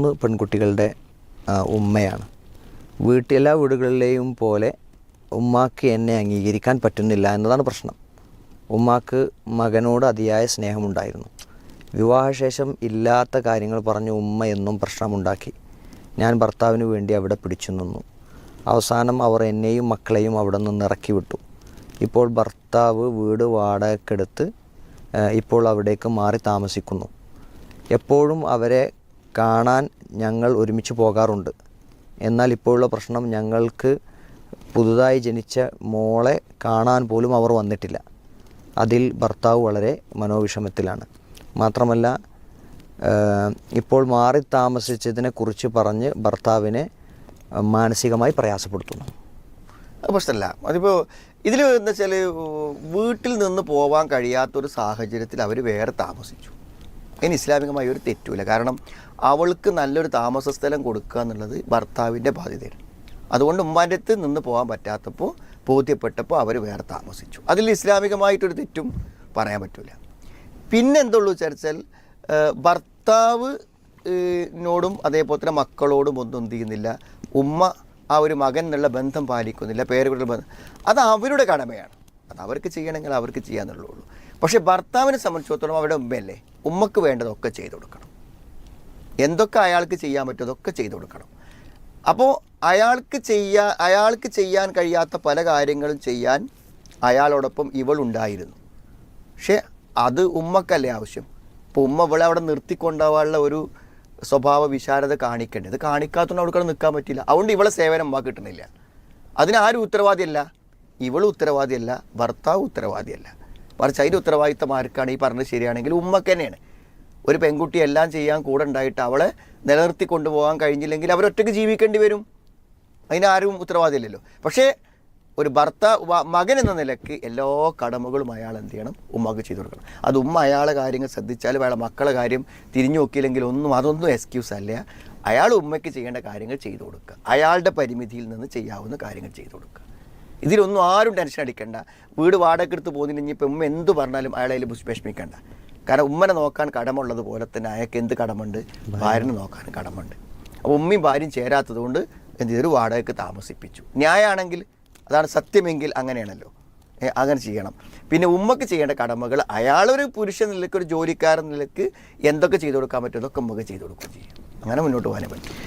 3 പെൺകുട്ടികളുടെ ഉമ്മയാണ്. എല്ലാ വീടുകളിലെയും പോലെ ഉമ്മാക്ക് എന്നെ അംഗീകരിക്കാൻ പറ്റുന്നില്ല എന്നതാണ് പ്രശ്നം. ഉമ്മാക്ക് മകനോട് അതിയായ സ്നേഹമുണ്ടായിരുന്നു. വിവാഹശേഷം ഇല്ലാത്ത കാര്യങ്ങൾ പറഞ്ഞ് ഉമ്മ എന്നും പ്രശ്നമുണ്ടാക്കി. ഞാൻ ഭർത്താവിന് വേണ്ടി അവിടെ പിടിച്ചു നിന്നു. അവസാനം അവർ എന്നെയും മക്കളെയും അവിടെ നിന്ന് ഇറക്കി വിട്ടു. ഇപ്പോൾ ഭർത്താവ് വീട് വാടകയ്ക്കെടുത്ത് ഇപ്പോൾ അവിടേക്ക് മാറി താമസിക്കുന്നു. എപ്പോഴും അവരെ കാണാൻ ഞങ്ങൾ ഒരുമിച്ച് പോകാറുണ്ട്. എന്നാൽ ഇപ്പോഴുള്ള പ്രശ്നം, ഞങ്ങൾക്ക് പുതുതായി ജനിച്ച മോളെ കാണാൻ പോലും അവർ വന്നിട്ടില്ല. അതിൽ ഭർത്താവ് വളരെ മനോവിഷമത്തിലാണ്. മാത്രമല്ല, ഇപ്പോൾ മാറി താമസിച്ചതിനെക്കുറിച്ച് പറഞ്ഞ് ഭർത്താവിനെ മാനസികമായി പ്രയാസപ്പെടുത്തുന്നു. അത് പ്രശ്നമല്ല. അതിപ്പോൾ ഇതിൽ എന്താ വെച്ചാൽ, വീട്ടിൽ നിന്ന് പോകാൻ കഴിയാത്തൊരു സാഹചര്യത്തിൽ അവർ വേറെ താമസിച്ചു. അതിന് ഇസ്ലാമികമായി ഒരു തെറ്റുമില്ല. കാരണം അവൾക്ക് നല്ലൊരു താമസ സ്ഥലം കൊടുക്കുക എന്നുള്ളത് ഭർത്താവിൻ്റെ ബാധ്യതയാണ്. അതുകൊണ്ട് ഉമ്മാൻ്റെ അടുത്ത് നിന്ന് പോകാൻ പറ്റാത്തപ്പോൾ ബോധ്യപ്പെട്ടപ്പോൾ അവർ വേറെ താമസിച്ചു. അതിൽ ഇസ്ലാമികമായിട്ടൊരു തെറ്റും പറയാൻ പറ്റില്ല. പിന്നെ എന്തുള്ളൂ വെച്ചാൽ, ഭർത്താവിനോടും അതേപോലെ തന്നെ മക്കളോടും ഒന്നും എന്ത് ചെയ്യുന്നില്ല, ഉമ്മ ആ ഒരു മകൻ എന്നുള്ള ബന്ധം പാലിക്കുന്നില്ല, പേരുകളുടെ ബന്ധം. അത് അവരുടെ കടമയാണ്. അത് അവർക്ക് ചെയ്യണമെങ്കിൽ അവർക്ക് ചെയ്യാന്നുള്ളൂ. പക്ഷേ ഭർത്താവിനെ സംബന്ധിച്ചിടത്തോളം അവരുടെ ഉമ്മയല്ലേ, ഉമ്മക്ക് വേണ്ടതൊക്കെ ചെയ്തു കൊടുക്കണം. എന്തൊക്കെ അയാൾക്ക് ചെയ്യാൻ പറ്റുമോ അതൊക്കെ ചെയ്തു കൊടുക്കണം. അപ്പോൾ അയാൾക്ക് ചെയ്യാൻ കഴിയാത്ത പല കാര്യങ്ങളും ചെയ്യാൻ അയാളോടൊപ്പം ഇവളുണ്ടായിരുന്നു. പക്ഷേ അത് ഉമ്മക്കല്ലേ ആവശ്യം. ഇപ്പോൾ ഉമ്മ ഇവളെ അവിടെ നിർത്തിക്കൊണ്ടുപോകാനുള്ള ഒരു സ്വഭാവ വിശാലത കാണിക്കേണ്ടത്. കാണിക്കാത്തതുകൊണ്ട് അവൾക്ക് നിൽക്കാൻ പറ്റില്ല. അതുകൊണ്ട് ഇവളെ സേവനം ഉമ്മ കിട്ടണില്ല. അതിനാരും ഉത്തരവാദിയല്ല. ഇവളും ഉത്തരവാദിയല്ല, ഭർത്താവ് ഉത്തരവാദിയല്ല. മറിച്ച് അതിൻ്റെ ഉത്തരവാദിത്തം ആർക്കാണ്? ഈ പറഞ്ഞത് ശരിയാണെങ്കിൽ ഉമ്മക്ക് തന്നെയാണ്. ഒരു പെൺകുട്ടി എല്ലാം ചെയ്യാൻ കൂടെ ഉണ്ടായിട്ട് അവളെ നിലനിർത്തി കൊണ്ടുപോകാൻ കഴിഞ്ഞില്ലെങ്കിൽ അവരൊറ്റയ്ക്ക് ജീവിക്കേണ്ടി വരും. അതിനാരും ഉത്തരവാദിയല്ലല്ലോ. പക്ഷേ ഒരു മകൻ എന്ന നിലയ്ക്ക് എല്ലാ കടമകളും അയാൾ എന്ത് ചെയ്യണം? ഉമ്മക്ക് ചെയ്തു കൊടുക്കണം. അത് ഉമ്മ അയാളെ കാര്യങ്ങൾ ശ്രദ്ധിച്ചാലും അയാളെ മക്കളെ കാര്യം തിരിഞ്ഞു നോക്കിയില്ലെങ്കിൽ അതൊന്നും എക്സ്ക്യൂസ് അല്ല. അയാൾ ഉമ്മയ്ക്ക് ചെയ്യേണ്ട കാര്യങ്ങൾ ചെയ്തു കൊടുക്കുക. അയാളുടെ പരിമിതിയിൽ നിന്ന് ചെയ്യാവുന്ന കാര്യങ്ങൾ ചെയ്തു കൊടുക്കുക. ഇതിലൊന്നും ആരും ടെൻഷൻ അടിക്കണ്ട. വീട് വാടകയ്ക്കെടുത്ത് പോകുന്നതിന് ഇപ്പം ഉമ്മ എന്ത് പറഞ്ഞാലും അയാളെ വിഷമിക്കണ്ട. കാരണം ഉമ്മനെ നോക്കാൻ കടമുള്ളതുപോലെ തന്നെ അയാൾക്ക് എന്ത് കടമുണ്ട്? ഭാര്യനെ നോക്കാൻ കടമുണ്ട്. അപ്പോൾ ഉമ്മയും ഭാര്യയും ചേരാത്തത് കൊണ്ട് എന്ത് ചെയ്തൊരു വാടകയ്ക്ക് താമസിപ്പിച്ചു. ന്യായമാണെങ്കിൽ, അതാണ് സത്യമെങ്കിൽ അങ്ങനെയാണല്ലോ, അങ്ങനെ ചെയ്യണം. പിന്നെ ഉമ്മക്ക് ചെയ്യേണ്ട കടമകൾ അയാളൊരു പുരുഷൻ നിലയ്ക്ക്, ഒരു ജോലിക്കാരൻ നിലയ്ക്ക് എന്തൊക്കെ ചെയ്തു കൊടുക്കാൻ പറ്റും അതൊക്കെ ഉമ്മക്ക് ചെയ്തു കൊടുക്കുകയും ചെയ്യും. അങ്ങനെ മുന്നോട്ട് പോകാനേ പറ്റും.